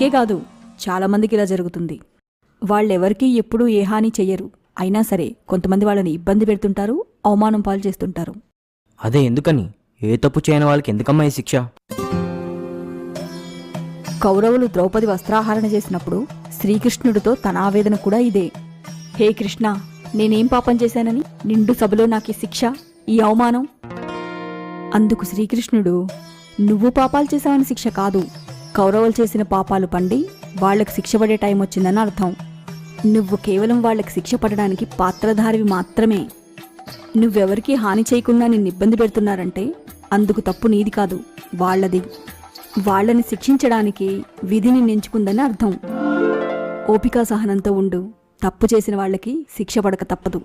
నీకే కాదు, చాలామందికి ఇలా జరుగుతుంది. వాళ్ళెవరికీ ఎప్పుడూ ఏ హాని చెయ్యరు, అయినా సరే కొంతమంది వాళ్ళని ఇబ్బంది పెడుతుంటారు, అవమానం పాలు చేస్తుంటారు. అదే ఎందుకని? ఏ తప్పు చేయని వాళ్ళకి ఎందుకమ్మా ఈ శిక్ష? కౌరవులు ద్రౌపది వస్త్రాహరణ చేసినప్పుడు శ్రీకృష్ణుడితో తన ఆవేదన కూడా ఇదే. హే కృష్ణ, నేనేం పాపం చేశానని నిండు సభలో నాకీ శిక్ష, ఈ అవమానం? అందుకు శ్రీకృష్ణుడు, నువ్వు పాపాలు చేశావని శిక్ష కాదు, కౌరవులు చేసిన పాపాలు పండి వాళ్లకు శిక్ష పడే టైం వచ్చిందని అర్థం. నువ్వు కేవలం వాళ్లకు శిక్ష పడడానికి పాత్రధారివి మాత్రమే. నువ్వెవరికీ హాని చేయకుండా నిన్ను ఇబ్బంది పెడుతున్నారంటే అందుకు తప్పు నీది కాదు, వాళ్లది. వాళ్లని శిక్షించడానికి విధి నిన్నెంచుకుందని అర్థం. ఓపికా సహనంతో ఉండు, తప్పు చేసిన వాళ్లకి శిక్ష పడక తప్పదు.